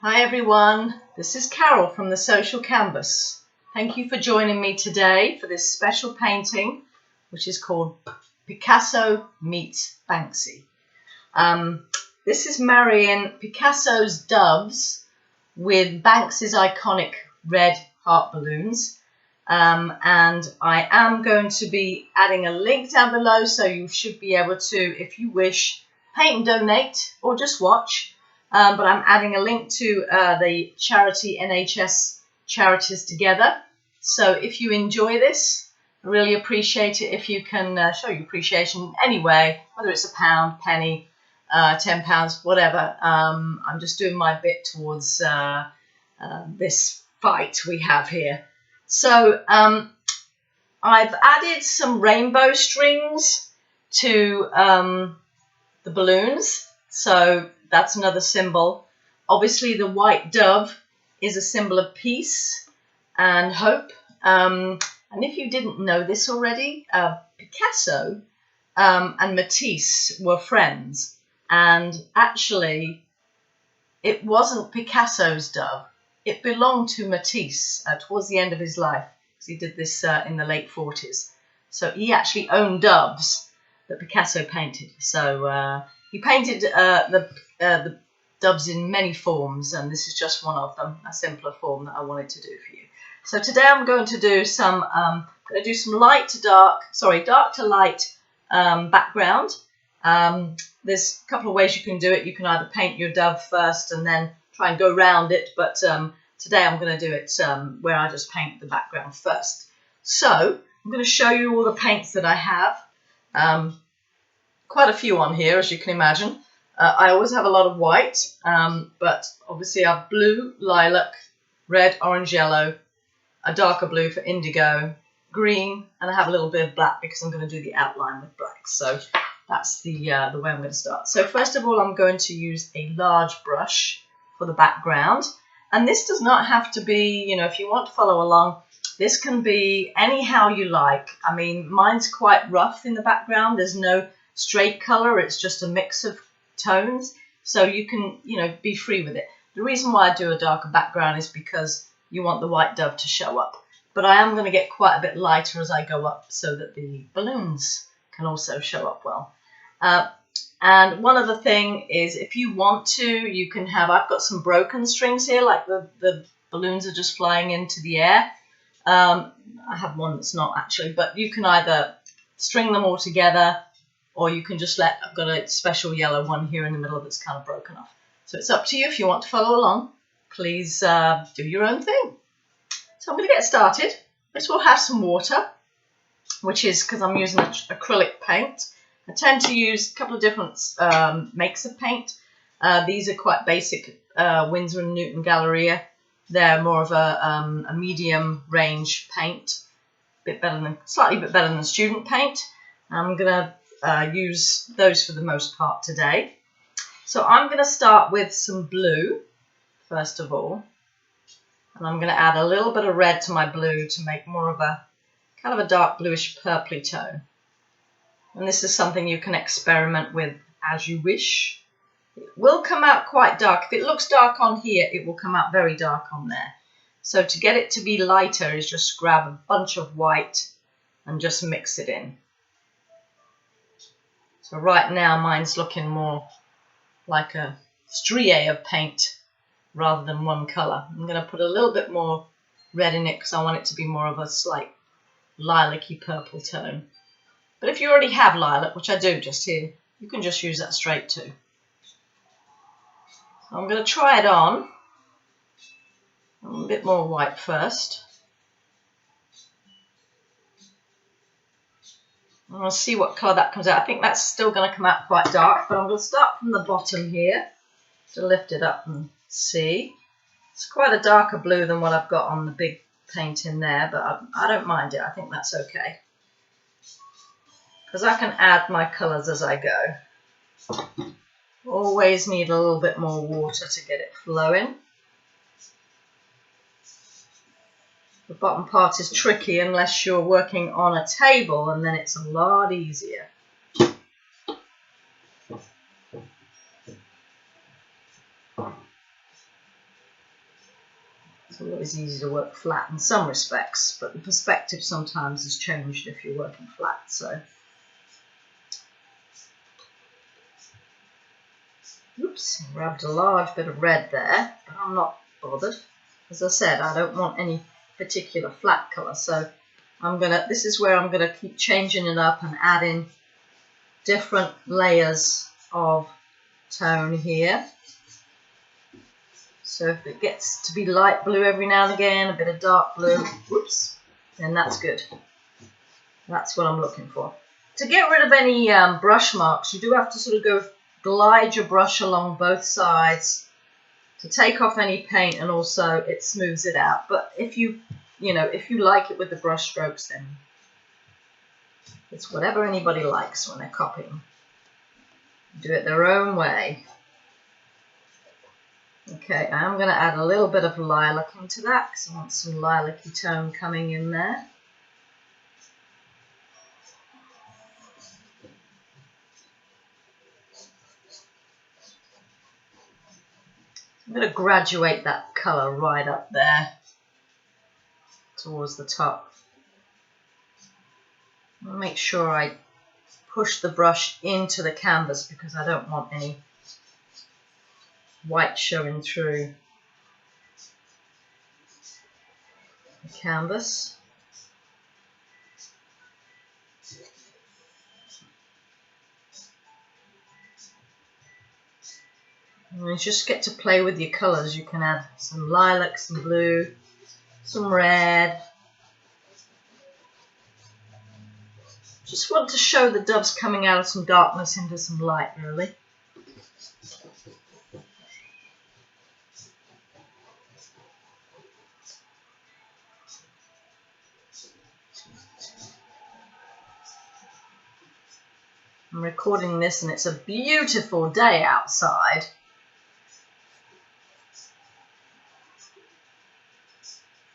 Hi everyone, this is Carol from the Social Canvas. Thank you for joining me today for this special painting, which is called Picasso meets Banksy. This is marrying Picasso's doves with Banksy's iconic red heart balloons. And I am going to be adding a link down below, so you should be able to, if you wish, paint and donate or just watch. But I'm adding a link to the charity NHS Charities Together. So if you enjoy this, I really appreciate it if you can show your appreciation in any way, whether it's a pound, penny, £10, whatever. I'm just doing my bit towards this fight we have here. So I've added some rainbow strings to the balloons. So that's another symbol. Obviously, the white dove is a symbol of peace and hope. And if you didn't know this already, Picasso and Matisse were friends. And actually, it wasn't Picasso's dove. It belonged to Matisse towards the end of his life, because he did this in the late 40s. So he actually owned doves that Picasso painted. So he painted the doves in many forms, and this is just one of them, a simpler form that I wanted to do for you. So today I'm going to do some light to dark, dark to light background. There's a couple of ways you can do it. You can either paint your dove first and then try and go around it, but today I'm going to do it where I just paint the background first. So I'm going to show you all the paints that I have. Quite a few on here, as you can imagine. I always have a lot of white, but obviously I have blue, lilac, red, orange, yellow, a darker blue for indigo, green, and I have a little bit of black because I'm going to do the outline with black. So that's the way I'm going to start. So first of all, I'm going to use a large brush for the background. And this does not have to be, if you want to follow along, this can be anyhow you like. I mean, mine's quite rough in the background. There's no straight color. It's just a mix of tones. So you can, be free with it. The reason why I do a darker background is because you want the white dove to show up. But I am going to get quite a bit lighter as I go up so that the balloons can also show up well. And one other thing is, if you want to, you can have, I've got some broken strings here, like the balloons are just flying into the air. I have one that's not actually, but you can either string them all together, or you can just I've got a special yellow one here in the middle that's kind of broken off. So it's up to you if you want to follow along. Please do your own thing. So I'm going to get started. This will have some water, which is because I'm using acrylic paint. I tend to use a couple of different makes of paint. These are quite basic, Winsor & Newton Galleria. They're more of a medium range paint, slightly bit better than student paint. I'm going to use those for the most part today. So I'm going to start with some blue, first of all. And I'm going to add a little bit of red to my blue to make more of a kind of a dark bluish purpley tone. And this is something you can experiment with as you wish. It will come out quite dark. If it looks dark on here, it will come out very dark on there. So to get it to be lighter is just grab a bunch of white and just mix it in. So right now mine's looking more like a strié of paint rather than one colour. I'm going to put a little bit more red in it because I want it to be more of a slight lilac-y purple tone. But if you already have lilac, which I do just here, you can just use that straight too. So I'm going to try it on. A bit more white first. And we'll see what colour that comes out. I think that's still going to come out quite dark, but I'm going to start from the bottom here to lift it up and see. It's quite a darker blue than what I've got on the big paint in there, but I don't mind it. I think that's okay, because I can add my colours as I go. Always need a little bit more water to get it flowing. The bottom part is tricky unless you're working on a table, and then it's a lot easier. always easy to work flat in some respects, but the perspective sometimes is changed if you're working flat. So, oops, grabbed a large bit of red there, but I'm not bothered. As I said, I don't want any particular flat colour, so this is where I'm gonna keep changing it up and adding different layers of tone here. So if it gets to be light blue every now and again, a bit of dark blue, whoops, then that's good. That's what I'm looking for. To get rid of any brush marks, you do have to sort of glide your brush along both sides to take off any paint, and also it smooths it out. But if you like it with the brush strokes, then it's whatever anybody likes when they're copying. Do it their own way. Okay, I'm going to add a little bit of lilac into that because I want some lilac-y tone coming in there. I'm going to graduate that colour right up there towards the top. I'll make sure I push the brush into the canvas because I don't want any white showing through the canvas. And you just get to play with your colours. You can add some lilac, some blue, some red. Just want to show the doves coming out of some darkness into some light, really. I'm recording this and it's a beautiful day outside.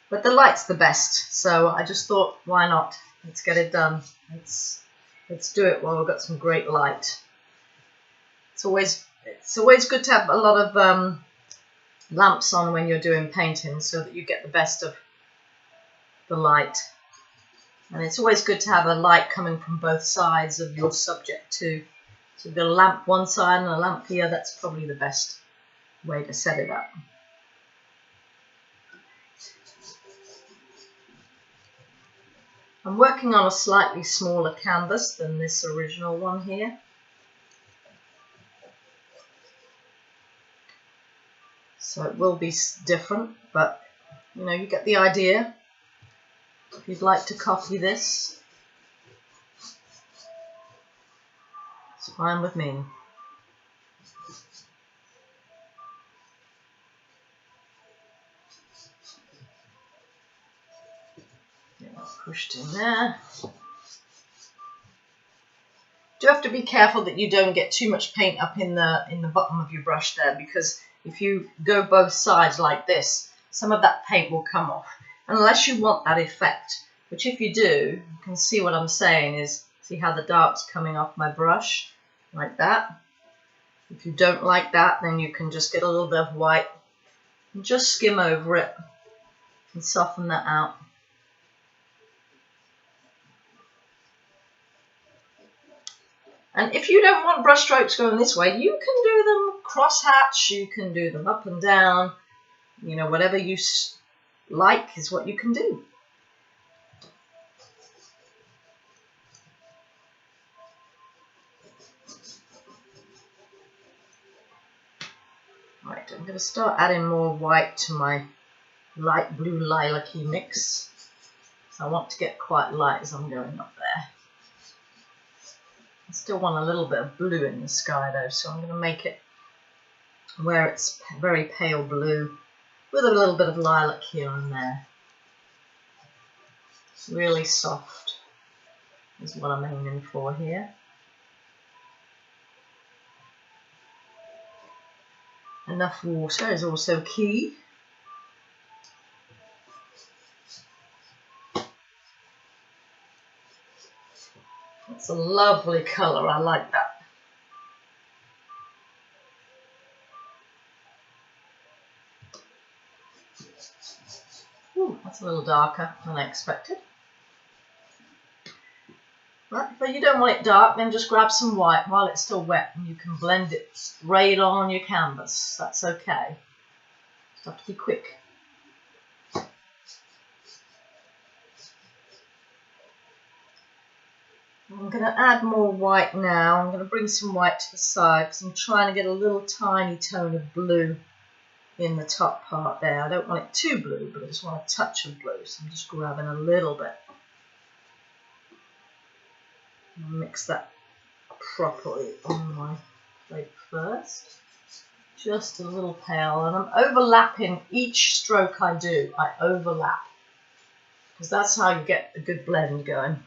But the light's the best, so I just thought, why not? Let's get it done. Let's do it while we've got some great light. It's always good to have a lot of lamps on when you're doing painting so that you get the best of the light. And it's always good to have a light coming from both sides of your subject too. So you've got a lamp one side and a lamp here, that's probably the best way to set it up. I'm working on a slightly smaller canvas than this original one here. So it will be different, but you know, you get the idea. If you'd like to copy this, it's fine with me. Get that pushed in there. Do have to be careful that you don't get too much paint up in the bottom of your brush there, because if you go both sides like this, some of that paint will come off. Unless you want that effect, which if you do, you can see what I'm saying is, see how the dark's coming off my brush, like that. If you don't like that, then you can just get a little bit of white and just skim over it and soften that out. And if you don't want brush strokes going this way, you can do them crosshatch, you can do them up and down, you know, whatever you like is what you can do. Right, I'm going to start adding more white to my light blue lilac-y mix. So I want to get quite light as I'm going up there. I still want a little bit of blue in the sky though, so I'm going to make it where it's very pale blue with a little bit of lilac here and there. It's really soft is what I'm aiming for here. Enough water is also key. It's a lovely colour, I like that. That's a little darker than I expected. Right, but you don't want it dark, then just grab some white while it's still wet and you can blend it straight on your canvas. That's okay. Just have to be quick. I'm going to add more white now. I'm going to bring some white to the side because I'm trying to get a little tiny tone of blue in the top part there. I don't want it too blue, but I just want a touch of blue, so I'm just grabbing a little bit. I'll mix that properly on my plate first. Just a little pale, and I'm overlapping each stroke I do. I overlap because that's how you get a good blend going.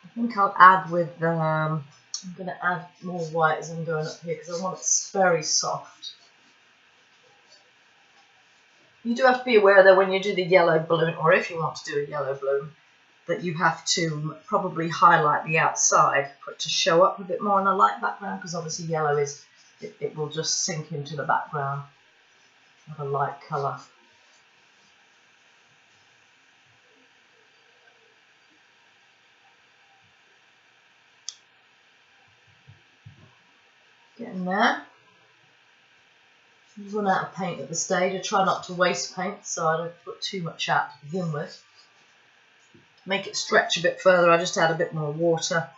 I think I'll add with, I'm going to add more white as I'm going up here because I want it very soft. You do have to be aware that when you do the yellow balloon, or if you want to do a yellow balloon, that you have to probably highlight the outside for it to show up a bit more on a light background, because obviously yellow is, it will just sink into the background of a light colour. Getting there. You run out of paint at this stage. I try not to waste paint, so I don't put too much out to begin with. Make it stretch a bit further, I just add a bit more water.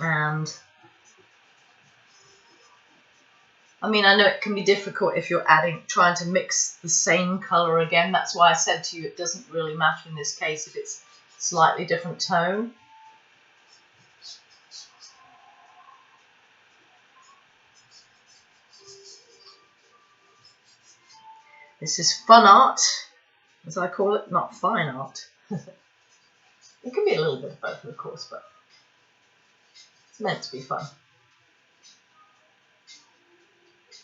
And I mean, I know it can be difficult if you're trying to mix the same colour again. That's why I said to you it doesn't really matter in this case if it's slightly different tone. This is fun art, as I call it, not fine art. It can be a little bit of both, of course, but it's meant to be fun.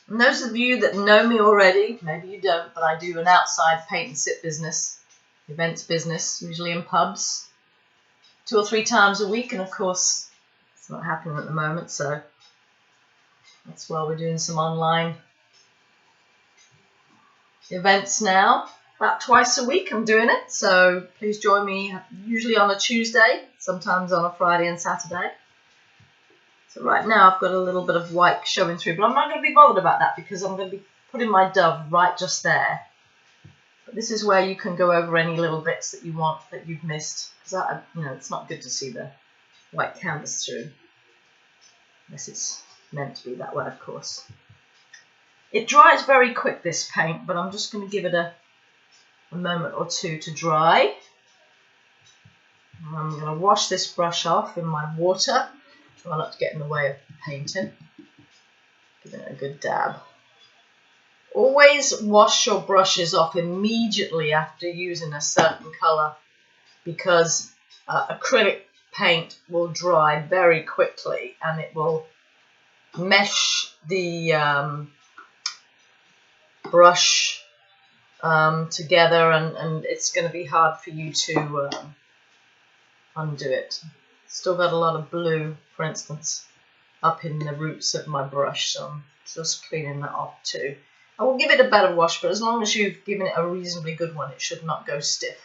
And those of you that know me already, maybe you don't, but I do an outside paint and sit business, events business, usually in pubs, 2 or 3 times a week, and of course it's not happening at the moment, so that's why we're doing some online events now. About twice a week I'm doing it, so please join me, usually on a Tuesday, sometimes on a Friday and Saturday. So right now I've got a little bit of white showing through, but I'm not going to be bothered about that because I'm going to be putting my dove right just there. But this is where you can go over any little bits that you want that you've missed, because you know, it's not good to see the white canvas through, unless it's meant to be that way, of course. It dries very quick, this paint, but I'm just going to give it a moment or two to dry. And I'm going to wash this brush off in my water. Try not to get in the way of painting. Give it a good dab. Always wash your brushes off immediately after using a certain colour, because acrylic paint will dry very quickly and it will mesh the brush together, and it's going to be hard for you to undo it. Still got a lot of blue, for instance, up in the roots of my brush, so I'm just cleaning that off too. I will give it a better wash, but as long as you've given it a reasonably good one, it should not go stiff.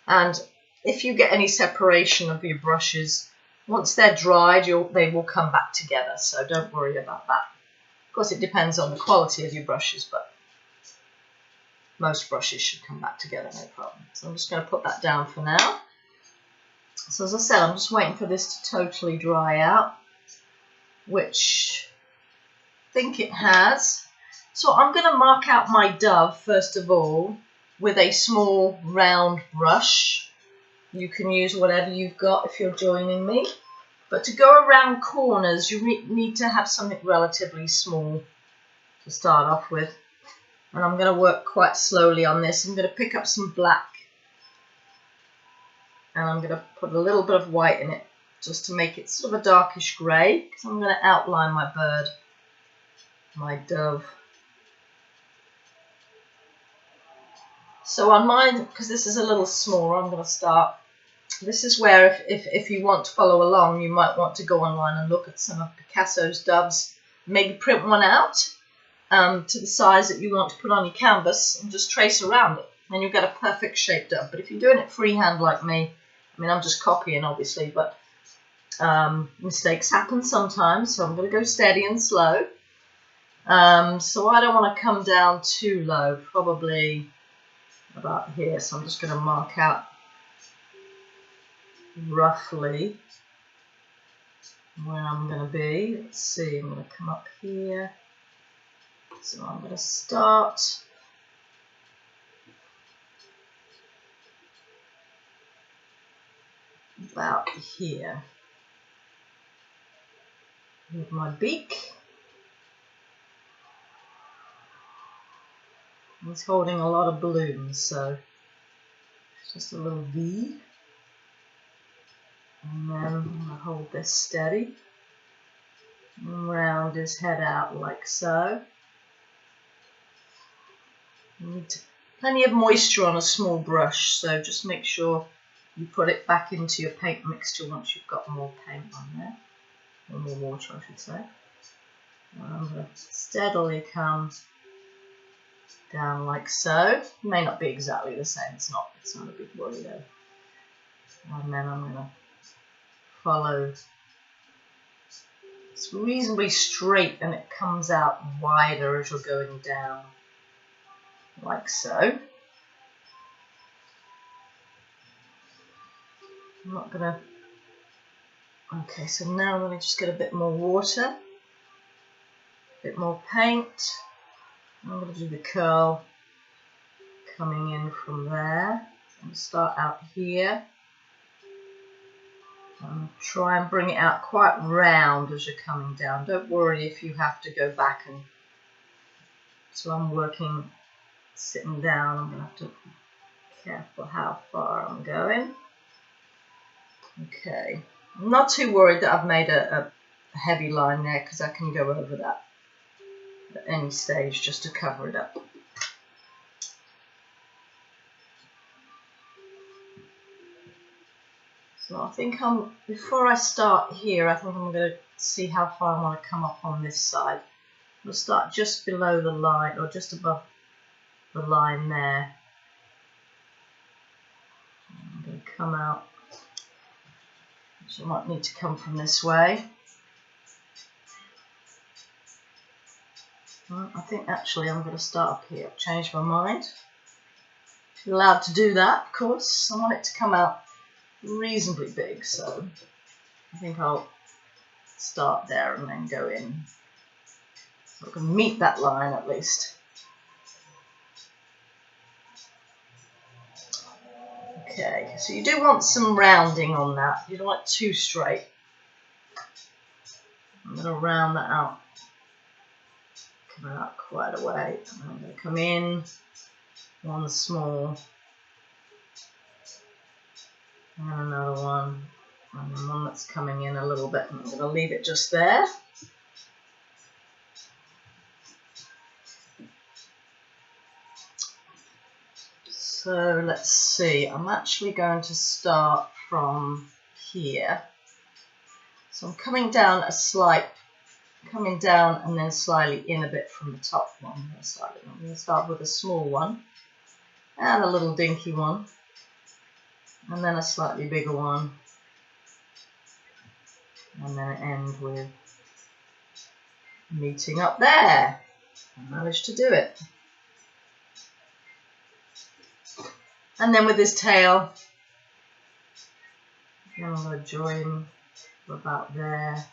And if you get any separation of your brushes, once they're dried, they will come back together, so don't worry about that. Of course, it depends on the quality of your brushes, but most brushes should come back together, no problem. So I'm just going to put that down for now. So as I said, I'm just waiting for this to totally dry out, which I think it has. So I'm going to mark out my dove, first of all, with a small round brush. You can use whatever you've got if you're joining me. But to go around corners, you need to have something relatively small to start off with. And I'm going to work quite slowly on this. I'm going to pick up some black. And I'm going to put a little bit of white in it just to make it sort of a darkish grey, because I'm going to outline my bird, my dove. So on mine, because this is a little smaller, I'm going to start. This is where if you want to follow along, you might want to go online and look at some of Picasso's doves, maybe print one out to the size that you want to put on your canvas and just trace around it. Then you'll get a perfect shaped dove. But if you're doing it freehand like me, I mean, I'm just copying obviously, but mistakes happen sometimes, so I'm going to go steady and slow. So I don't want to come down too low, probably about here, so I'm just going to mark out roughly where I'm going to be. Let's see, I'm going to come up here, so I'm going to start about here with my beak. It's holding a lot of balloons, so it's just a little V. And then I'm going to hold this steady and round his head out like so. You need plenty of moisture on a small brush, so just make sure you put it back into your paint mixture once you've got more paint on there, or more water I should say. And I'm going to steadily come down like so. It may not be exactly the same, it's not a big worry though. And then I'm going to follow. It's reasonably straight and it comes out wider as you're going down, like so. I'm not going to... Okay, so now let me just get a bit more water, a bit more paint. I'm going to do the curl coming in from there. I'm going to start out here. Try and bring it out quite round as you're coming down. Don't worry if you have to go back and... So I'm working sitting down. I'm going to have to be careful how far I'm going. Okay. I'm not too worried that I've made a heavy line there because I can go over that at any stage just to cover it up. So I think before I start here, I think I'm going to see how far I want to come up on this side. We'll start just below the line, or just above the line there. I'm going to come out, so I might need to come from this way. Well, I think actually I'm going to start up here. I've changed my mind. You're allowed to do that, of course. I want it to come out reasonably big, so I think I'll start there and then go in, so I can meet that line at least. Okay, so you do want some rounding on that. You don't want it too straight. I'm going to round that out, come out quite a way, and I'm going to come in one small, and another one, and then one that's coming in a little bit, and I'm going to leave it just there. So let's see, I'm actually going to start from here. So I'm coming down coming down and then slightly in a bit from the top one. I'm going to start with a small one and a little dinky one, and then a slightly bigger one, and then end with meeting up there. I managed to do it. And then with his tail, I'm going to join about there,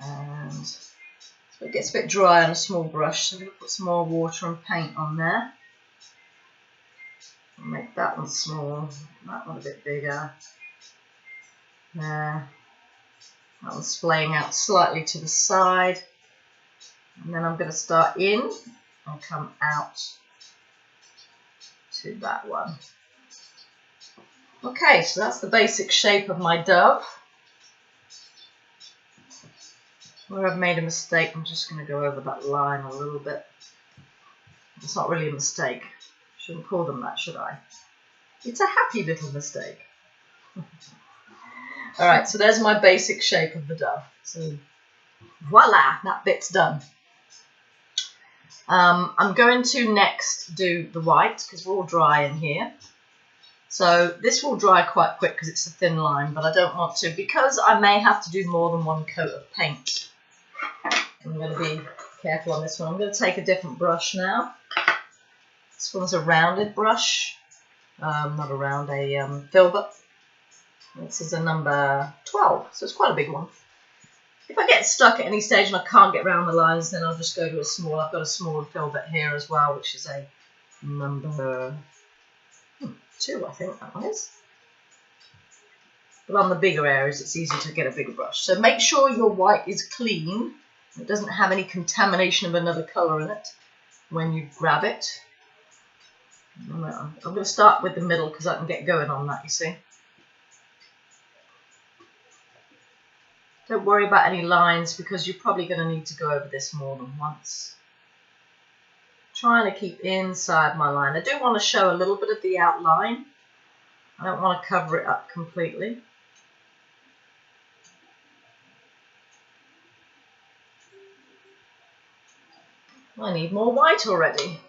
and so it gets a bit dry on a small brush, so I'm going to put some more water and paint on there. I'll make that one small, that one a bit bigger. There, that one's splaying out slightly to the side, and then I'm going to start in and come out to that one. Okay, so that's the basic shape of my dove. Where I've made a mistake, I'm just going to go over that line a little bit. It's not really a mistake. Shouldn't call them that, should I? It's a happy little mistake. Alright, so there's my basic shape of the dove. So voila, that bit's done. I'm going to next do the white because we're all dry in here. So this will dry quite quick because it's a thin line, but I don't want to, because I may have to do more than one coat of paint. I'm going to be careful on this one. I'm going to take a different brush now. This one's a rounded brush, not a round, a filbert. This is a number 12, so it's quite a big one. If I get stuck at any stage and I can't get around the lines, then I'll just go to a small. I've got a smaller filbert here as well, which is a number 2, I think that one is. But on the bigger areas, it's easy to get a bigger brush. So make sure your white is clean. It doesn't have any contamination of another colour in it when you grab it. I'm going to start with the middle because I can get going on that, you see. Don't worry about any lines because you're probably going to need to go over this more than once. Trying to keep inside my line. I do want to show a little bit of the outline. I don't want to cover it up completely. I need more white already.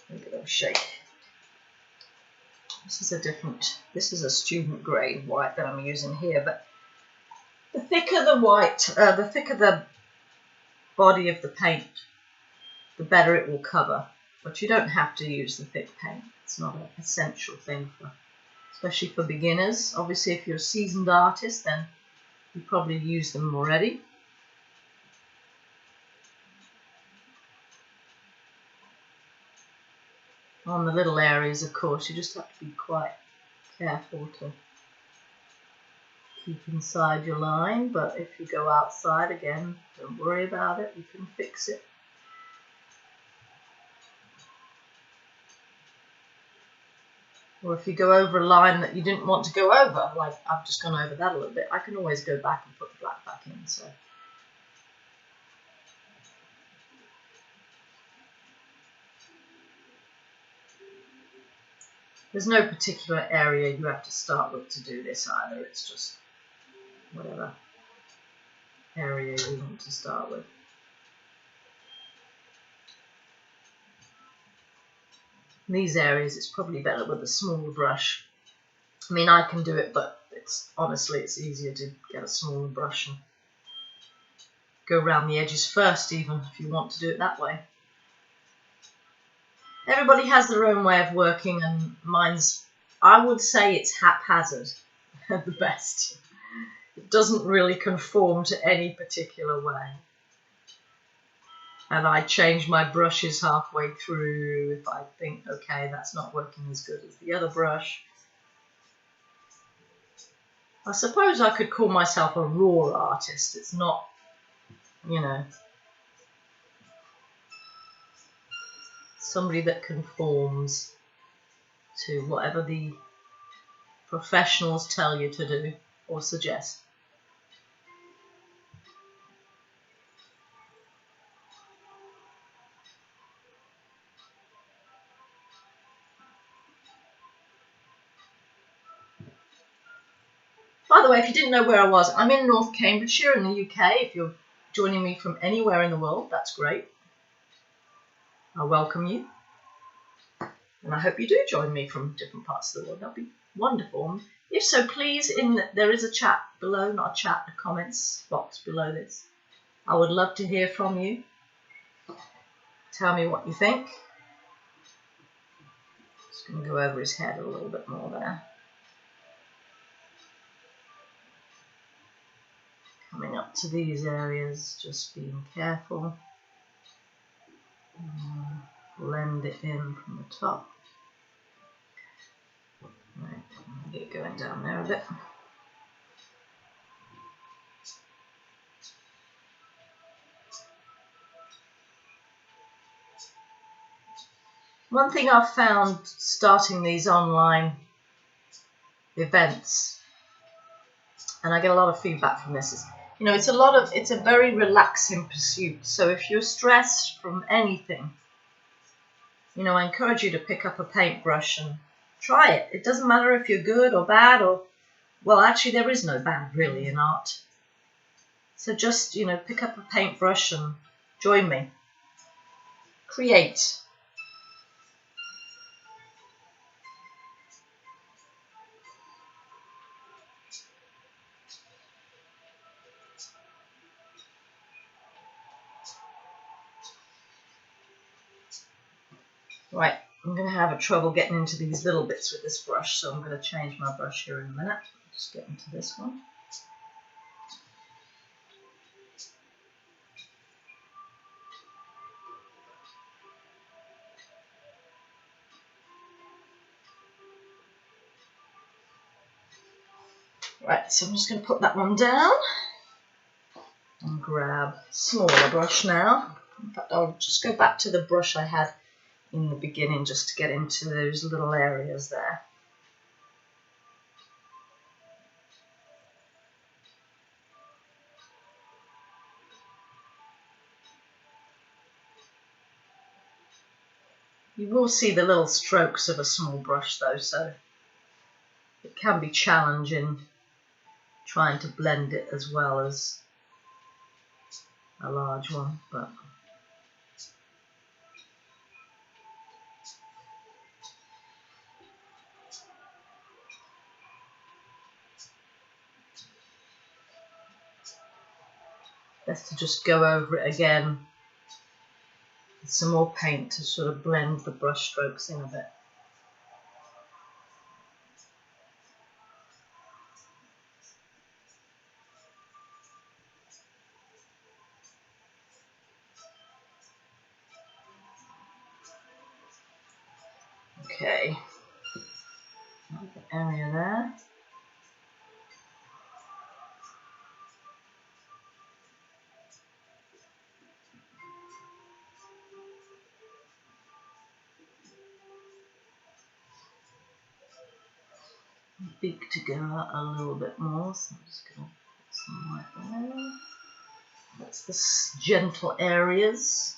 Give it a shake. This is a student grade white that I'm using here, but the thicker the white, the thicker the body of the paint, the better it will cover. But you don't have to use the thick paint. It's not an essential thing, especially for beginners. Obviously, if you're a seasoned artist, then you probably use them already. On the little areas, of course, you just have to be quite careful to keep inside your line, but if you go outside, again, don't worry about it, you can fix it. Or if you go over a line that you didn't want to go over, like I've just gone over that a little bit, I can always go back and put the black back in. So there's no particular area you have to start with to do this either. It's just whatever area you want to start with. In these areas, it's probably better with a smaller brush. I mean, I can do it, but honestly, it's easier to get a smaller brush and go around the edges first, even if you want to do it that way. Everybody has their own way of working, and mine's, I would say it's haphazard at the best. It doesn't really conform to any particular way. And I change my brushes halfway through if I think, okay, that's not working as good as the other brush. I suppose I could call myself a raw artist. It's not, you know, somebody that conforms to whatever the professionals tell you to do or suggest. By the way, if you didn't know where I was, I'm in North Cambridgeshire in the UK. If you're joining me from anywhere in the world, that's great. I welcome you. And I hope you do join me from different parts of the world. That'd be wonderful. And if so, please, there is a chat below, not a chat, a comments box below this. I would love to hear from you. Tell me what you think. Just going to go over his head a little bit more there. Coming up to these areas, just being careful. Blend it in from the top. Right, get it going down there a bit. One thing I've found starting these online events, and I get a lot of feedback from this, is, you know, it's a very relaxing pursuit. So if you're stressed from anything, you know, I encourage you to pick up a paintbrush and try it. It doesn't matter if you're good or bad, or, well, actually there is no bad really in art. So just, you know, pick up a paintbrush and join me. Create. Right, I'm going to have a trouble getting into these little bits with this brush, so I'm going to change my brush here in a minute. Just get into this one. Right, so I'm just going to put that one down and grab a smaller brush now. In fact, I'll just go back to the brush I had in the beginning just to get into those little areas there. You will see the little strokes of a small brush though, so it can be challenging trying to blend it as well as a large one, but best to just go over it again with some more paint to sort of blend the brush strokes in a bit. Okay, the area there. Big to go out a little bit more, so I'm just going to put some right there. That's the gentle areas.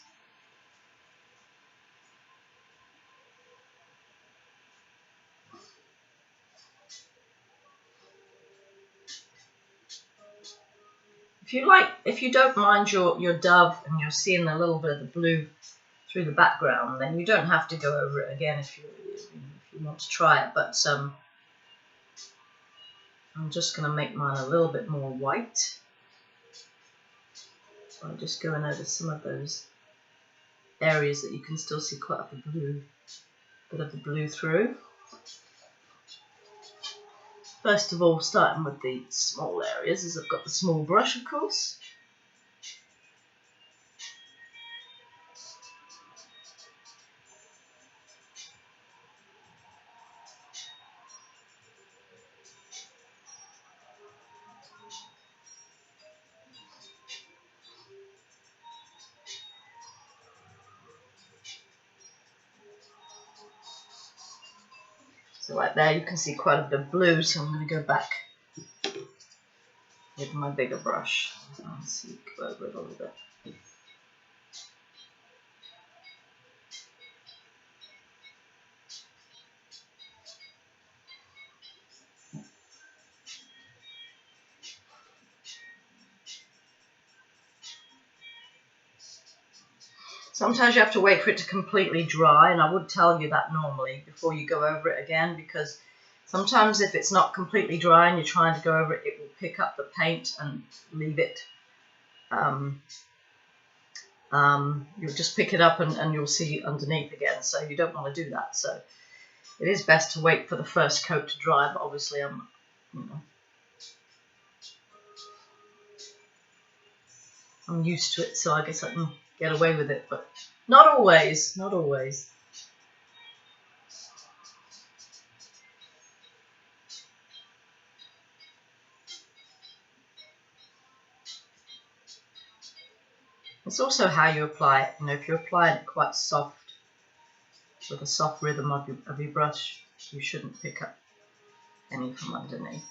If you don't mind your dove and you're seeing a little bit of the blue through the background, then you don't have to go over it again if you want to try it. But I'm just going to make mine a little bit more white. So I'm just going over some of those areas that you can still see quite a bit of the blue through. First of all, starting with the small areas, as I've got the small brush, of course. So right there you can see quite a bit of blue, so I'm going to go back with my bigger brush and see, go over it a little bit. Sometimes you have to wait for it to completely dry, and I would tell you that normally before you go over it again, because sometimes if it's not completely dry and you're trying to go over it, it will pick up the paint and leave it. You'll just pick it up and you'll see underneath again, so you don't want to do that. So it is best to wait for the first coat to dry, but obviously I'm used to it, so I guess I can get away with it, but not always, not always. It's also how you apply it. You know, if you're applying it quite soft, with a soft rhythm of your brush, you shouldn't pick up any from underneath.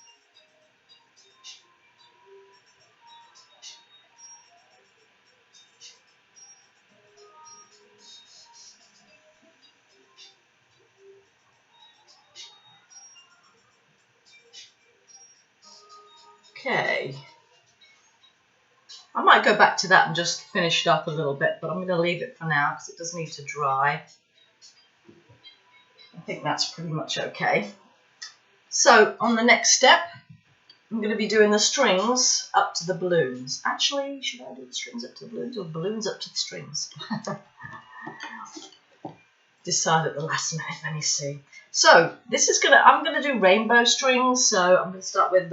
Okay. I might go back to that and just finish it up a little bit, but I'm going to leave it for now because it does need to dry. I think that's pretty much okay. So on the next step, I'm going to be doing the strings up to the balloons. Actually, should I do the strings up to the balloons or the balloons up to the strings? Decide at the last minute. Let me see. So this is I'm going to do rainbow strings. So I'm going to start with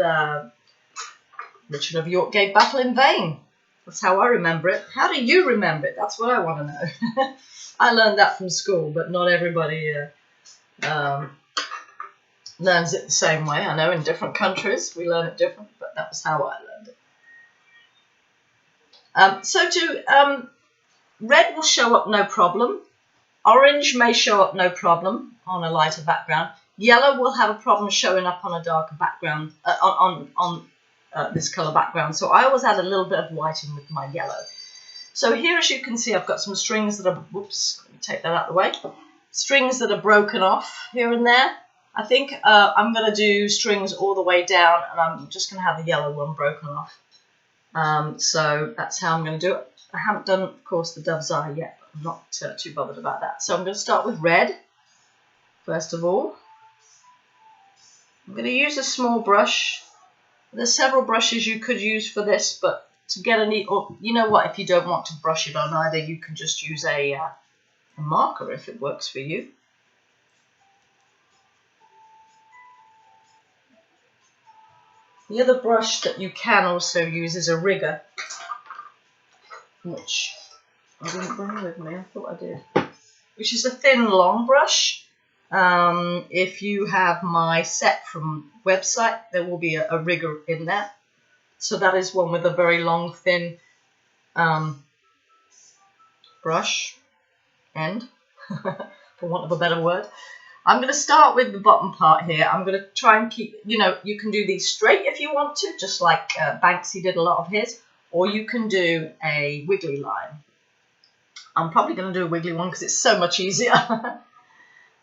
Richard of York gave battle in vain. That's how I remember it. How do you remember it? That's what I want to know. I learned that from school, but not everybody learns it the same way. I know in different countries we learn it different, but that was how I learned it. Red will show up no problem. Orange may show up no problem on a lighter background. Yellow will have a problem showing up on a darker background, on this colour background. So I always add a little bit of white in with my yellow. So here, as you can see, I've got some strings that are, whoops, let me take that out of the way. Strings that are broken off here and there. I think I'm going to do strings all the way down, and I'm just going to have the yellow one broken off. So that's how I'm going to do it. I haven't done, of course, the dove's eye yet, but I'm not too bothered about that. So I'm going to start with red, first of all. I'm going to use a small brush. There's several brushes you could use for this, but to get a neat, or you know what, if you don't want to brush it on either, you can just use a marker if it works for you. The other brush that you can also use is a rigger, which I didn't bring with me, I thought I did, which is a thin, long brush. If you have my set from website, there will be a rigger in there. So that is one with a very long, thin brush end, for want of a better word. I'm going to start with the bottom part here. I'm going to try and keep, you can do these straight if you want to, just like Banksy did a lot of his, or you can do a wiggly line. I'm probably going to do a wiggly one because it's so much easier.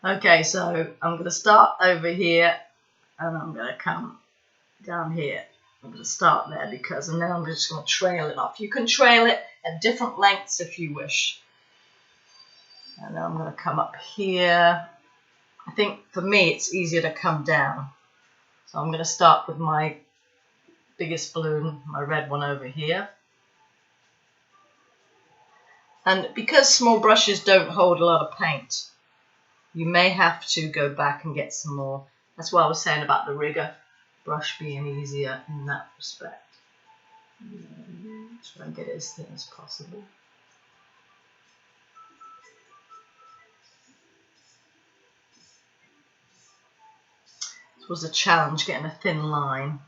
Okay, so I'm going to start over here, and I'm going to come down here. I'm going to start there and then I'm just going to trail it off. You can trail it at different lengths if you wish. And then I'm going to come up here. I think for me it's easier to come down. So I'm going to start with my biggest balloon, my red one over here. And because small brushes don't hold a lot of paint, you may have to go back and get some more. That's what I was saying about the rigger brush being easier in that respect. Try and get it as thin as possible. This was a challenge, getting a thin line.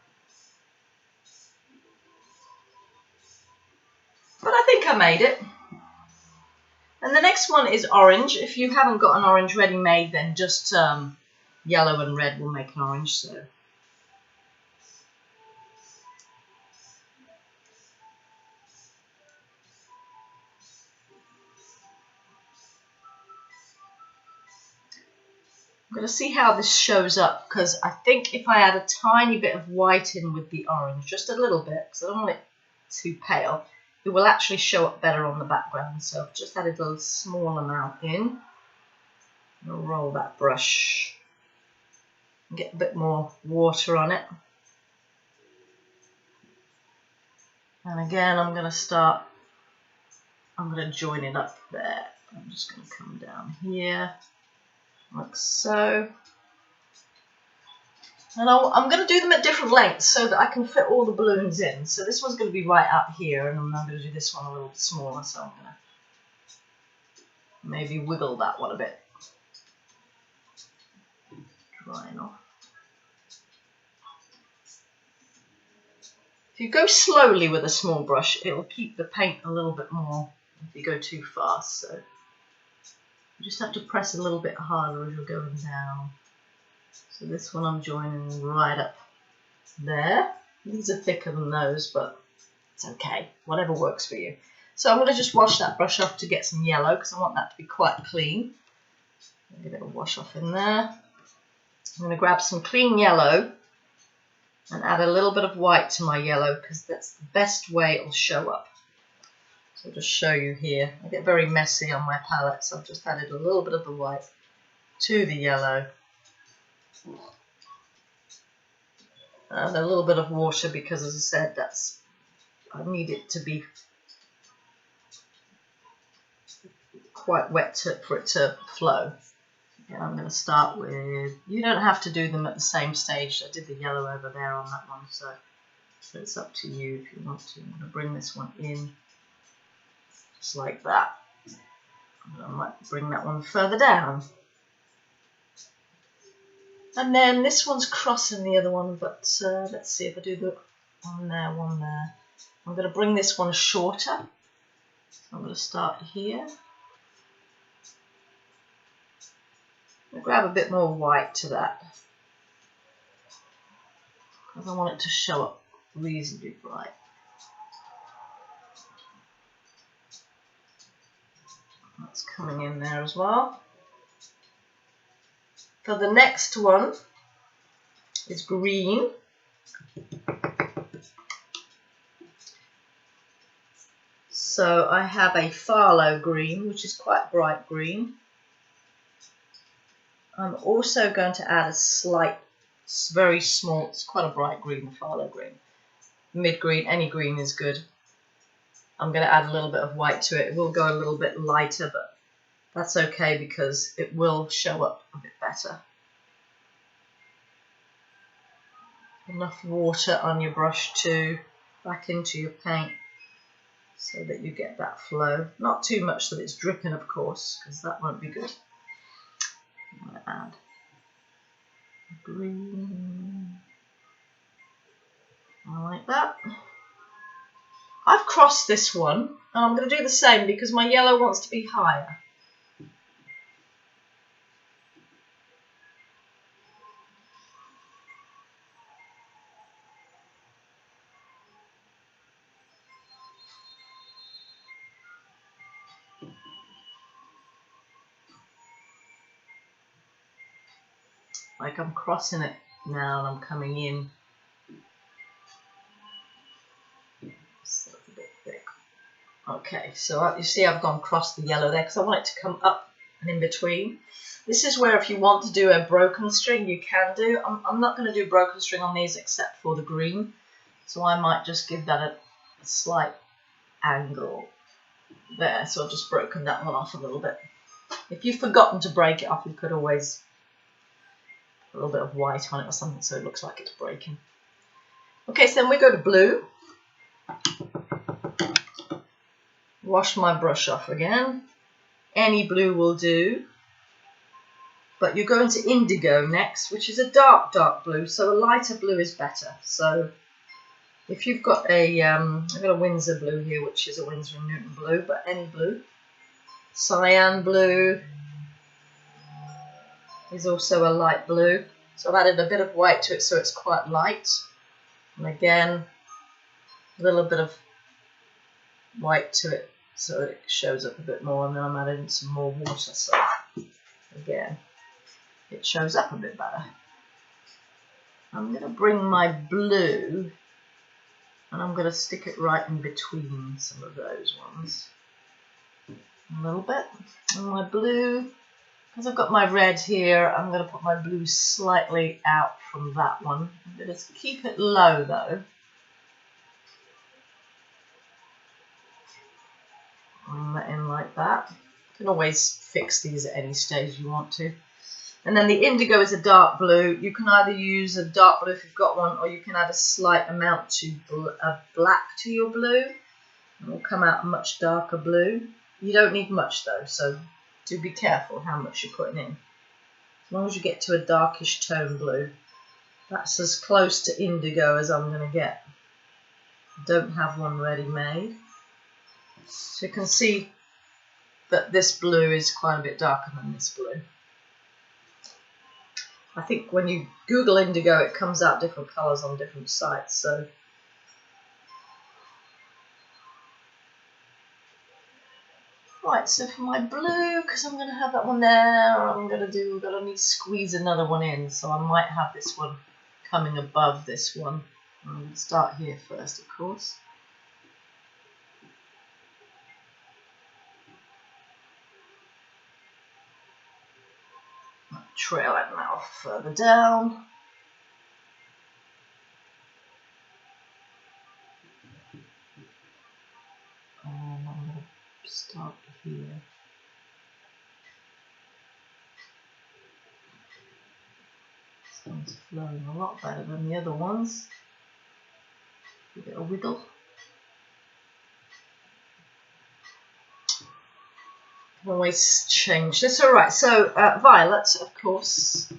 But I think I made it. And the next one is orange. If you haven't got an orange ready-made, then just yellow and red will make an orange. So I'm going to see how this shows up, because I think if I add a tiny bit of white in with the orange, just a little bit, because I don't want it too pale, it will actually show up better on the background. So I've just added a small amount in. I'll roll that brush and get a bit more water on it. And again, I'm going to join it up there. I'm just going to come down here, like so. And I'm going to do them at different lengths so that I can fit all the balloons in. So this one's going to be right up here, and I'm going to do this one a little bit smaller, so I'm going to maybe wiggle that one a bit. Drying off. If you go slowly with a small brush, it will keep the paint a little bit more if you go too fast. So You just have to press a little bit harder as you're going down. So this one I'm joining right up there. These are thicker than those, but it's okay. Whatever works for you. So I'm going to just wash that brush off to get some yellow because I want that to be quite clean. Give it a wash off in there. I'm going to grab some clean yellow and add a little bit of white to my yellow because that's the best way it'll show up. So I'll just show you here. I get very messy on my palette, so I've just added a little bit of the white to the yellow. And a little bit of water because, as I said, I need it to be quite wet for it to flow. Okay, I'm going to start with, you don't have to do them at the same stage. I did the yellow over there on that one, so it's up to you if you want to. I'm going to bring this one in just like that. I might bring that one further down. And then this one's crossing the other one, but let's see if I do the one there, one there. I'm going to bring this one shorter. So I'm going to start here. I'm going to grab a bit more white to that because I want it to show up reasonably bright. That's coming in there as well. For the next one, it's green. So I have a phthalo green, which is quite bright green. I'm also going to add a slight, very small, it's quite a bright green, the phthalo green. Mid green, any green is good. I'm going to add a little bit of white to it. It will go a little bit lighter, but that's okay because it will show up a bit better. Enough water on your brush too, back into your paint so that you get that flow. Not too much that it's dripping, of course, because that won't be good. I'm going to add green. I like that. I've crossed this one, and I'm going to do the same because my yellow wants to be higher. Like I'm crossing it now and I'm coming in. So it's a bit thick. Okay, so you see I've gone across the yellow there because I want it to come up and in between. This is where if you want to do a broken string, you can do. I'm not going to do broken string on these except for the green. So I might just give that a slight angle there. So I've just broken that one off a little bit. If you've forgotten to break it off, you could always put a little bit of white on it or something so it looks like it's breaking. Okay, so then we go to blue. Wash my brush off again. Any blue will do. But you're going to indigo next, which is a dark, dark blue. So a lighter blue is better. So if you've got I've got a Winsor blue here, which is a Winsor & Newton blue, but any blue. Cyan blue is also a light blue. So I've added a bit of white to it so it's quite light. And again, a little bit of white to it so it shows up a bit more. And then I'm adding some more water so again, it shows up a bit better. I'm going to bring my blue and I'm going to stick it right in between some of those ones. A little bit. And my blue, because I've got my red here, I'm going to put my blue slightly out from that one. I'm going to keep it low though. Bring that in like that. You can always fix these at any stage you want to. And then the indigo is a dark blue. You can either use a dark blue if you've got one, or you can add a slight amount to black to your blue. And it will come out a much darker blue. You don't need much though, so do be careful how much you're putting in. As long as you get to a darkish tone blue. That's as close to indigo as I'm going to get. I don't have one ready made. So you can see that this blue is quite a bit darker than this blue. I think when you Google indigo, it comes out different colours on different sites. So right, so for my blue, because I'm going to have that one there, I'm going to need to squeeze another one in. So I might have this one coming above this one. I'm going to start here first, of course. Trail it now further down. And I'm going to start here. This one's flowing a lot better than the other ones. Give it a wiggle. Can always change this. Alright, so violet, of course.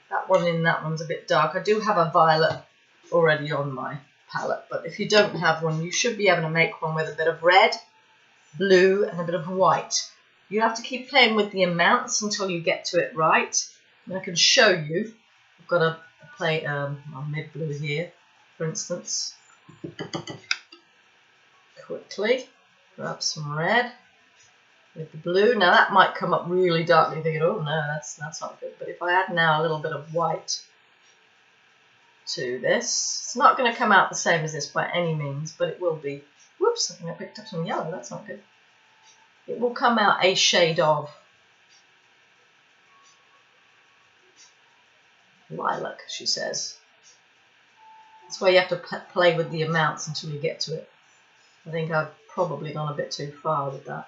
That one's a bit dark. I do have a violet already on my palette, but if you don't have one, you should be able to make one with a bit of red, blue, and a bit of white. You have to keep playing with the amounts until you get to it right. And I can show you. I've got a play mid blue here, for instance. Quickly grab some red with the blue. Now that might come up really dark. You're thinking, oh no, that's not good. But if I add now a little bit of white to this, it's not going to come out the same as this by any means, but it will be. Whoops, I think I picked up some yellow. That's not good. It will come out a shade of lilac, she says. That's why you have to play with the amounts until you get to it. I think I've probably gone a bit too far with that.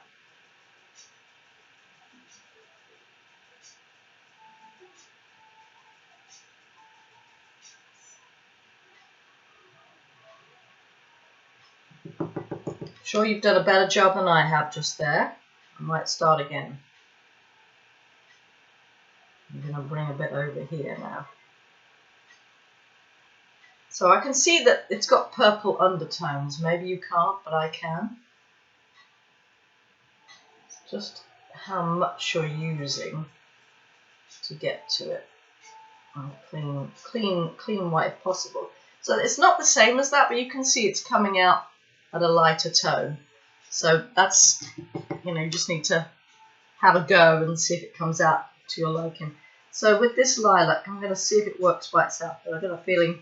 Sure, you've done a better job than I have just there. I might start again. I'm going to bring a bit over here now. So I can see that it's got purple undertones. Maybe you can't, but I can. It's just how much you're using to get to it. And clean white if possible. So it's not the same as that, but you can see it's coming out at a lighter tone. So that's, you just need to have a go and see if it comes out to your liking. So with this lilac, I'm going to see if it works by itself. But I've got a feeling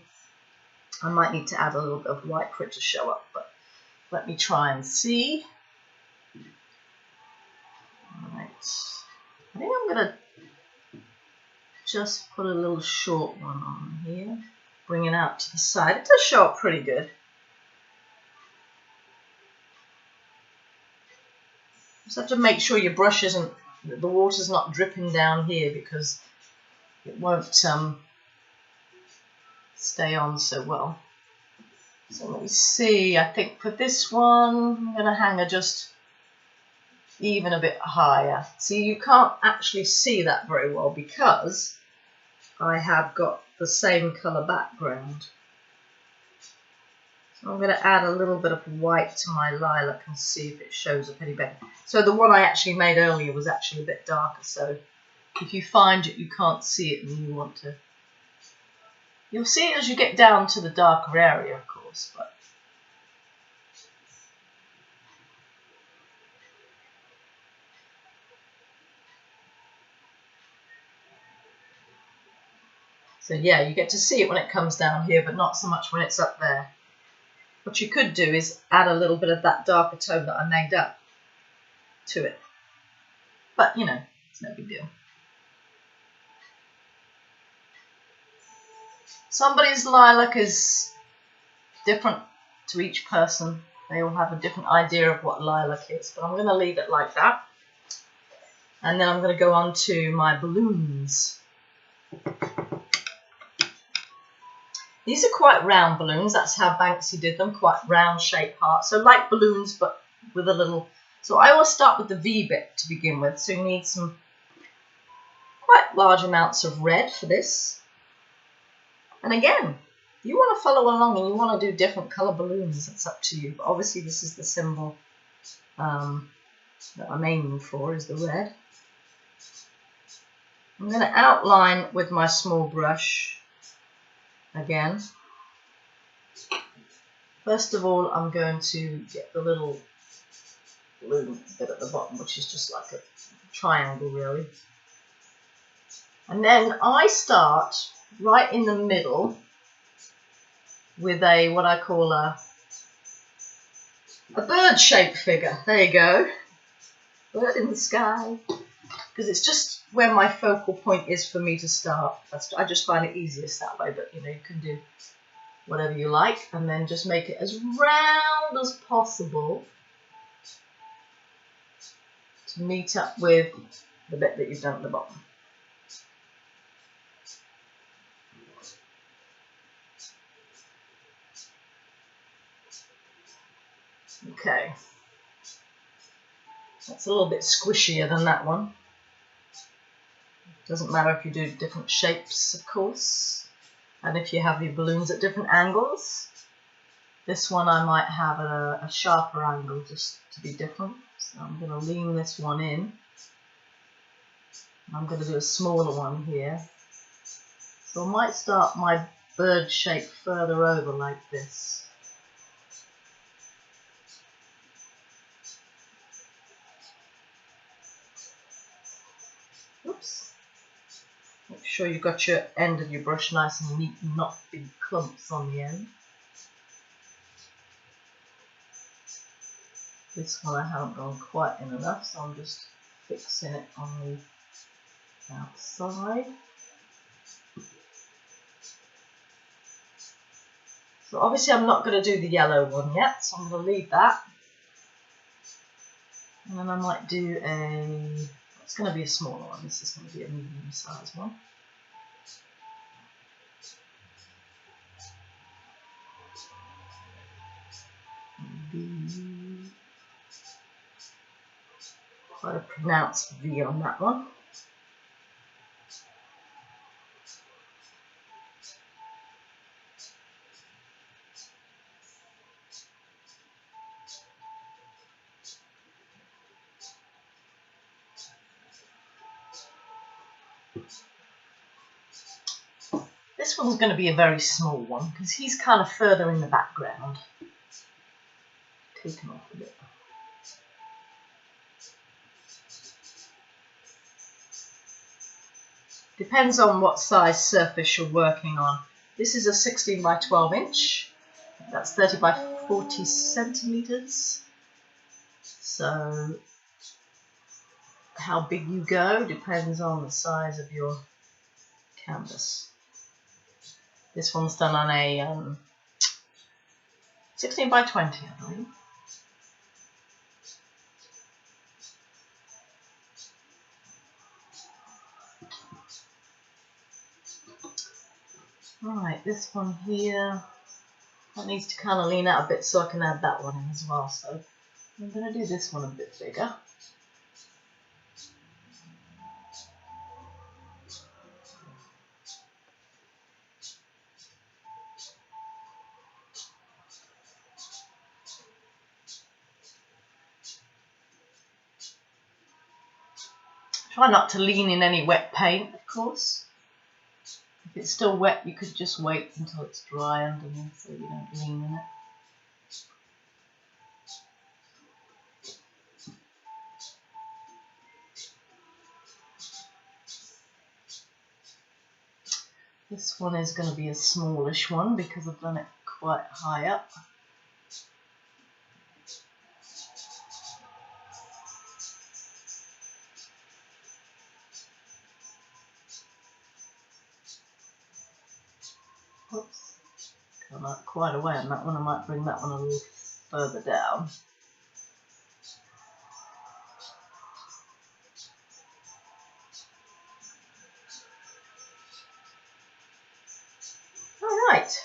I might need to add a little bit of white for it to show up. But let me try and see. Right. I think I'm going to just put a little short one on here. Bring it out to the side. It does show up pretty good. Just have to make sure your brush isn't, the water's not dripping down here, because it won't stay on so well. So let me see, I think for this one, I'm going to hang her just even a bit higher. See, you can't actually see that very well because I have got the same colour background. So I'm going to add a little bit of white to my lilac and see if it shows up any better. So the one I actually made earlier was actually a bit darker, so if you find that you can't see it and you want to, you'll see it as you get down to the darker area, of course, but so yeah, you get to see it when it comes down here, but not so much when it's up there. What you could do is add a little bit of that darker tone that I made up to it. But, it's no big deal. Somebody's lilac is different to each person. They all have a different idea of what lilac is. But I'm going to leave it like that. And then I'm going to go on to my balloons. These are quite round balloons. That's how Banksy did them, quite round shaped hearts. So like balloons, but with a little... So I always start with the V bit to begin with. So you need some quite large amounts of red for this. And again, you want to follow along and you want to do different colour balloons. It's up to you. But obviously this is the symbol that I'm aiming for is the red. I'm going to outline with my small brush again. First of all, I'm going to get the little blue bit at the bottom, which is just like a triangle really. And then I start right in the middle with a, what I call a bird-shaped figure. There you go. Bird in the sky. Because it's just where my focal point is for me to start. I just find it easiest that way, but you know, you can do whatever you like, and then just make it as round as possible to meet up with the bit that you've done at the bottom. Okay, that's a little bit squishier than that one. Doesn't matter if you do different shapes, of course, and if you have your balloons at different angles. This one I might have a sharper angle just to be different. So I'm going to lean this one in. I'm going to do a smaller one here. So I might start my bird shape further over like this. Oops. Make sure you've got your end of your brush nice and neat and not big clumps on the end. This one I haven't gone quite in enough, so I'm just fixing it on the outside. So obviously I'm not going to do the yellow one yet, so I'm going to leave that. And then I might do it's going to be a smaller one, this is going to be a medium size one. Quite a pronounced V on that one. This one's going to be a very small one because he's kind of further in the background. Taken off a bit. Depends on what size surface you're working on. This is a 16 by 12 inch. That's 30 by 40 centimeters. So how big you go depends on the size of your canvas. This one's done on a 16 by 20, I believe. Right, this one here, that needs to kind of lean out a bit so I can add that one in as well. So I'm going to do this one a bit bigger. Try not to lean in any wet paint, of course. If it's still wet, you could just wait until it's dry underneath so you don't lean in it. This one is going to be a smallish one because I've done it quite high up. Oops, come out quite a way on that one. I might bring that one a little further down. Alright,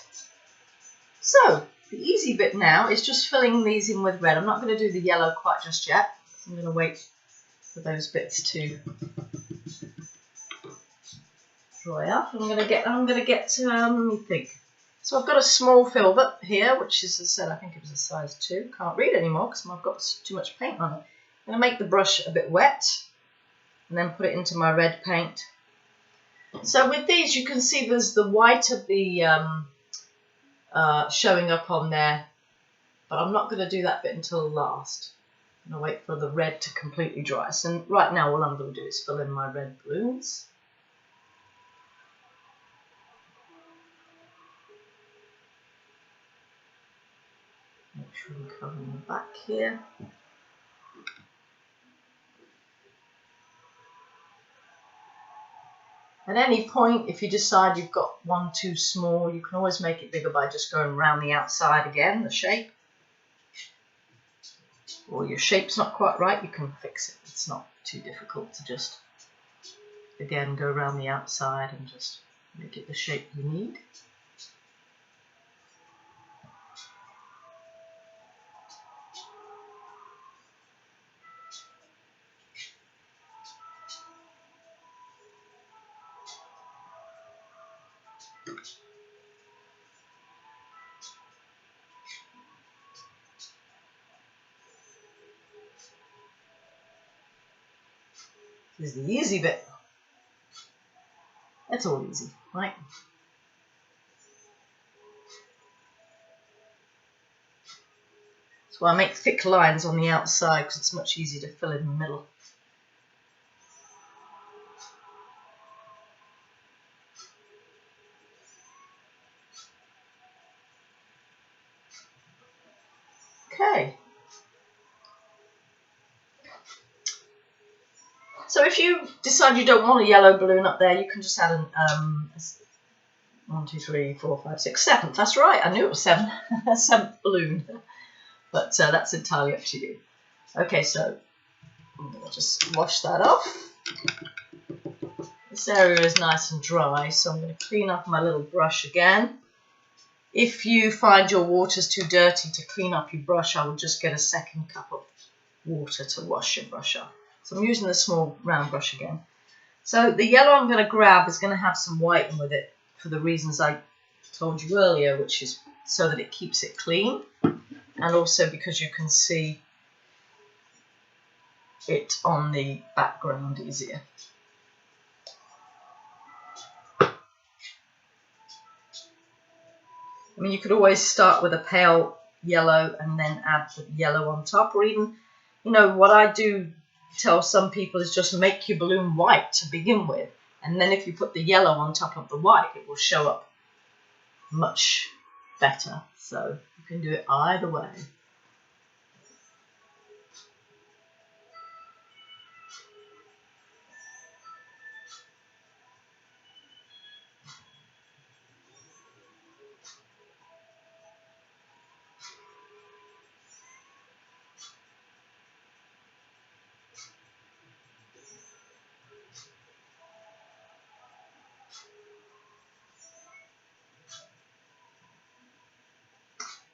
so the easy bit now is just filling these in with red. I'm not going to do the yellow quite just yet. I'm going to wait for those bits to dry up. I'm going to get let me think. So I've got a small filbert here, which is, as I said, I think it was a size 2. Can't read anymore because I've got too much paint on it. I'm going to make the brush a bit wet and then put it into my red paint. So with these, you can see there's the white of the showing up on there, but I'm not going to do that bit until last. I'm going to wait for the red to completely dry. So right now all I'm going to do is fill in my red balloons. Make sure I'm covering the back here. At any point, if you decide you've got one too small, you can always make it bigger by just going around the outside again, the shape. Or your shape's not quite right, you can fix it. It's not too difficult to just, again, go around the outside and just make it the shape you need. This is the easy bit. It's all easy, right? That's why I make thick lines on the outside, because it's much easier to fill in the middle. Okay. So if you decide you don't want a yellow balloon up there, you can just add an 1, 2, 3, 4, 5, 6, 7th. That's right, I knew it was 7. 7th balloon. But that's entirely up to you. Okay, so I'm going to just wash that off. This area is nice and dry, so I'm going to clean up my little brush again. If you find your water's too dirty to clean up your brush, I would just get a second cup of water to wash your brush off. So I'm using the small round brush again. So the yellow I'm going to grab is going to have some white in with it for the reasons I told you earlier, which is so that it keeps it clean, and also because you can see it on the background easier. I mean, you could always start with a pale yellow and then add the yellow on top, or even, you know, what I do tell some people is just make your balloon white to begin with, and then if you put the yellow on top of the white, it will show up much better. So you can do it either way.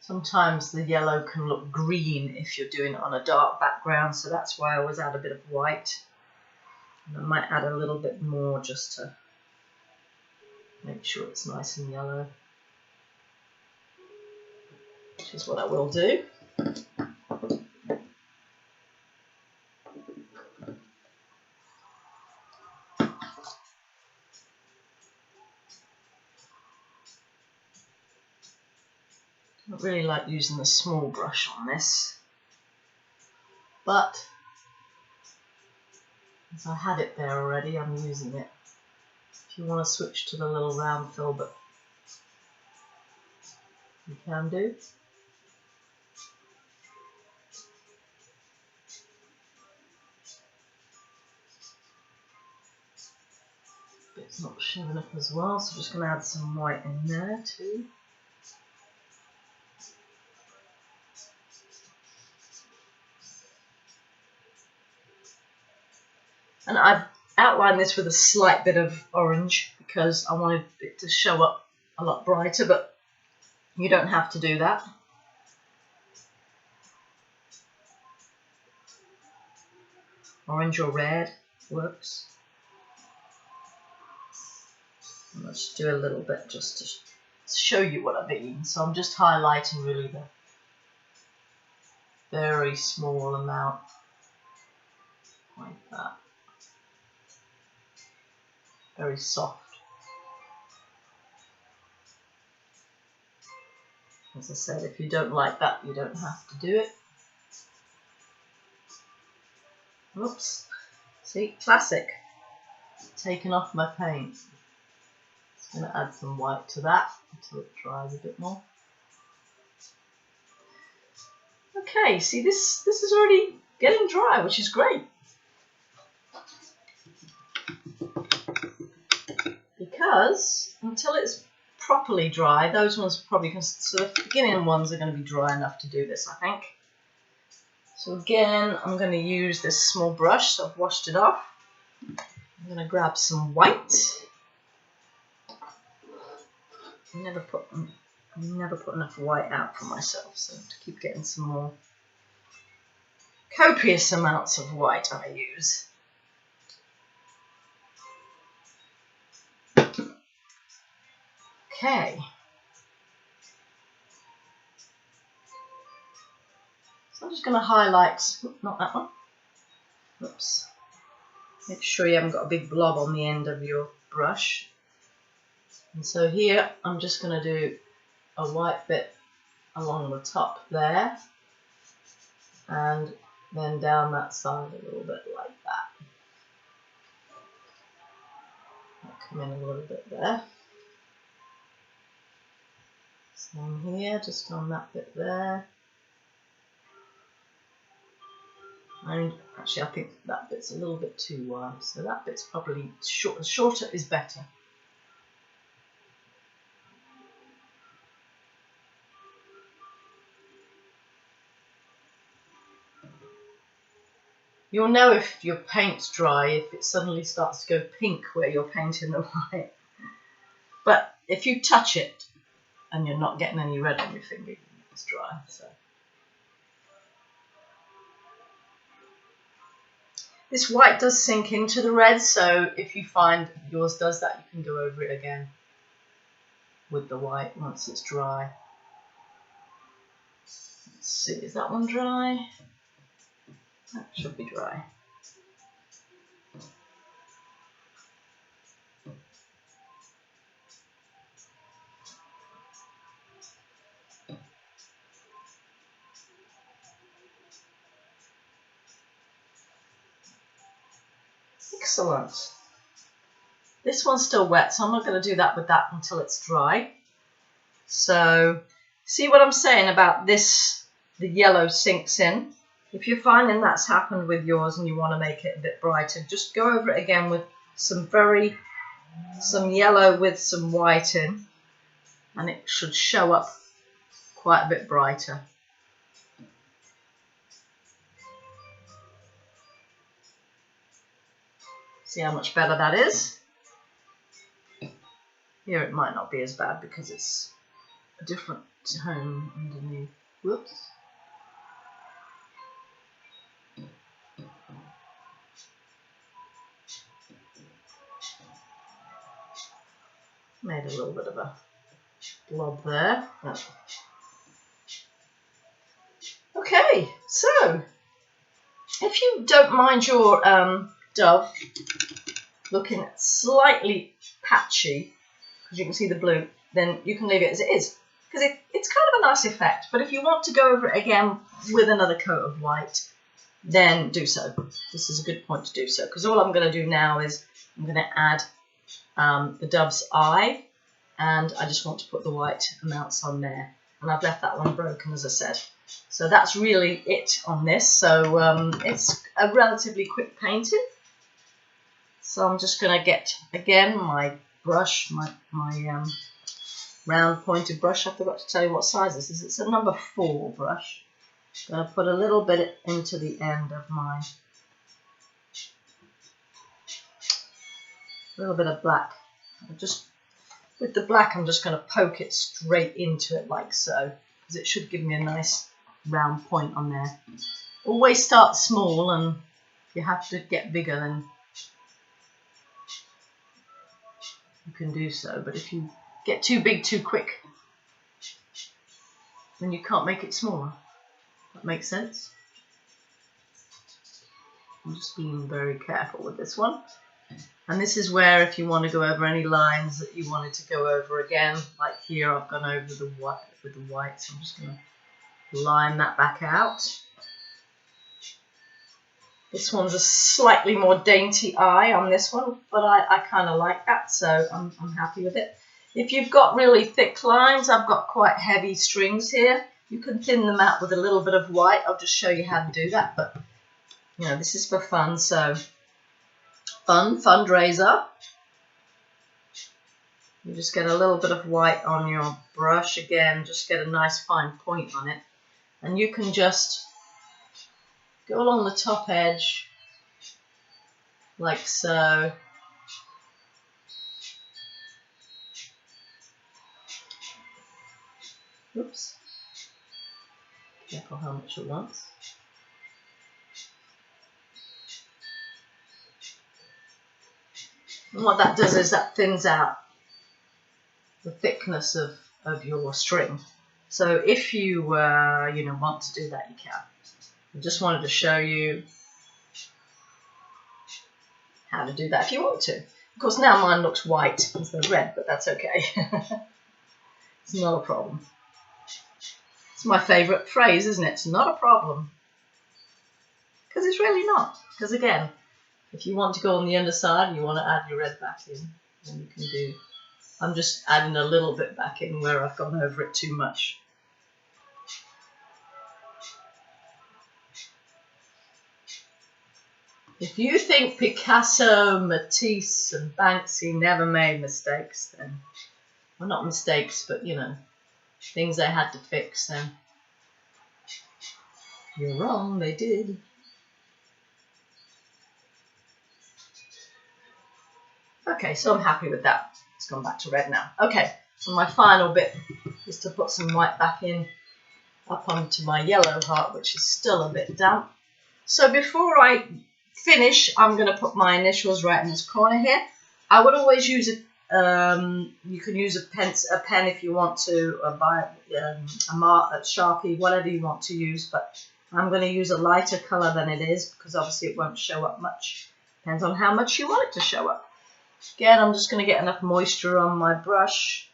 Sometimes the yellow can look green if you're doing it on a dark background, so that's why I always add a bit of white. And I might add a little bit more just to make sure it's nice and yellow, which is what I will do. I don't really like using the small brush on this, but as I had it there already, I'm using it. If you want to switch to the little round filbert, you can do. It's not showing up as well, so I'm just going to add some white in there too. And I've outlined this with a slight bit of orange because I wanted it to show up a lot brighter, but you don't have to do that. Orange or red works. And let's do a little bit just to show you what I mean. So I'm just highlighting really the very small amount. that. Very soft. As I said, if you don't like that, you don't have to do it. Oops. See, classic. Taken off my paint. Just going to add some white to that until it dries a bit more. Okay, see this is already getting dry, which is great. Because until it's properly dry, those ones probably, so the beginning ones are going to be dry enough to do this, I think. So again, I'm going to use this small brush, so I've washed it off. I'm going to grab some white. I never put enough white out for myself, so to keep getting some more copious amounts of white I use. Okay. So I'm just going to highlight, not that one. Oops. Make sure you haven't got a big blob on the end of your brush. And so here I'm just going to do a white bit along the top there, and then down that side a little bit like that. I'll come in a little bit there. Same here, just on that bit there. And actually I think that bit's a little bit too wide, so that bit's probably shorter is better. You'll know if your paint's dry if it suddenly starts to go pink where you're painting the white. But if you touch it and you're not getting any red on your finger, it's dry. So this white does sink into the red, so if you find yours does that, you can go over it again with the white once it's dry. Let's see, is that one dry? That should be dry. Excellent. This one's still wet, so I'm not going to do that with that until it's dry. So, see what I'm saying about this, the yellow sinks in. If you're finding that's happened with yours and you want to make it a bit brighter, just go over it again with some yellow with some white in, and it should show up quite a bit brighter. See how much better that is? Here it might not be as bad because it's a different tone underneath. Whoops. Made a little bit of a blob there. Okay, so if you don't mind your dove looking slightly patchy, because you can see the blue, then you can leave it as it is, because it's kind of a nice effect. But if you want to go over it again with another coat of white, then do so. This is a good point to do so, because all I'm going to do now is I'm going to add the dove's eye, and I just want to put the white amounts on there, and I've left that one broken, as I said. So that's really it on this. So it's a relatively quick painting. So I'm just going to get again my brush, my round pointed brush. I forgot to tell you what size this is. It's a number 4 brush. I'm going to put a little bit into the end of my, a little bit of black. Just with the black, I'm just going to poke it straight into it like so, because it should give me a nice round point on there. Always start small, and if you have to get bigger, then you can do so. But if you get too big too quick, then you can't make it smaller. That makes sense. I'm just being very careful with this one. And this is where if you want to go over any lines that you wanted to go over again, like here I've gone over the white with the white, so I'm just going to line that back out. This one's a slightly more dainty eye on this one, but I kind of like that, so I'm happy with it. If you've got really thick lines, I've got quite heavy strings here. You can thin them out with a little bit of white. I'll just show you how to do that, but you know, this is for fun, so fundraiser. You just get a little bit of white on your brush again, just get a nice fine point on it, and you can just go along the top edge like so. Oops. Careful how much at once. And what that does is that thins out the thickness of your string. So if you want to do that, you can. I just wanted to show you how to do that if you want to. Of course, now mine looks white instead of red, but that's okay. It's not a problem. It's my favourite phrase, isn't it? It's not a problem. Because it's really not. Because again, if you want to go on the underside and you want to add your red back in, then you can do. I'm just adding a little bit back in where I've gone over it too much. If you think Picasso, Matisse and Banksy never made mistakes, then, well, not mistakes, but you know, things they had to fix, then you're wrong, they did. Okay, so I'm happy with that. It's gone back to red now. Okay, so my final bit is to put some white back in up onto my yellow heart, which is still a bit damp. So before I finish, I'm going to put my initials right in this corner here. I would always use you can use a pen if you want to, buy a Sharpie, whatever you want to use, but I'm going to use a lighter colour than it is because obviously it won't show up much. Depends on how much you want it to show up. Again, I'm just going to get enough moisture on my brush.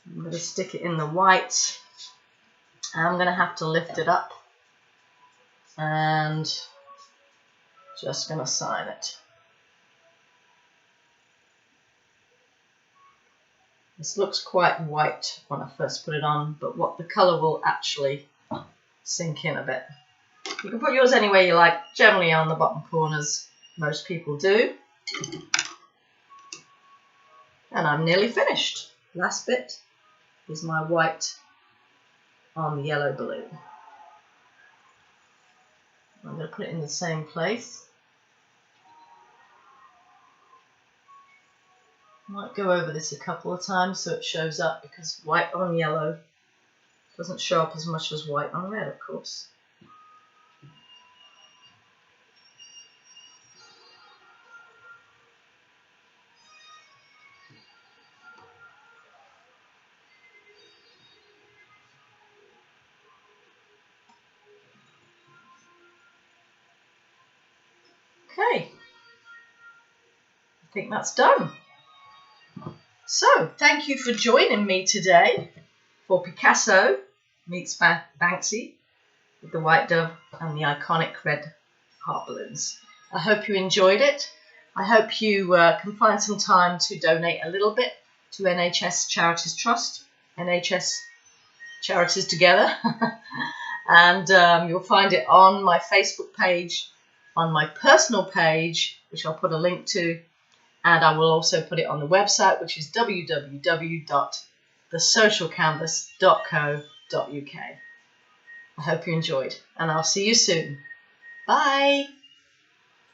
I'm going to stick it in the white. I'm going to have to lift it up and just going to sign it. This looks quite white when I first put it on, but what the colour will actually sink in a bit. You can put yours anywhere you like, generally on the bottom corners, most people do. And I'm nearly finished. Last bit is my white on the yellow balloon. I'm going to put it in the same place. I might go over this a couple of times so it shows up, because white on yellow doesn't show up as much as white on red, of course. Okay, I think that's done. So, thank you for joining me today for Picasso meets Banksy with the white dove and the iconic red heart balloons. I hope you enjoyed it. I hope you can find some time to donate a little bit to NHS Charities Trust, NHS Charities Together. And you'll find it on my Facebook page, on my personal page, which I'll put a link to, and I will also put it on the website, which is www.thesocialcanvas.co.uk. I hope you enjoyed, and I'll see you soon. Bye!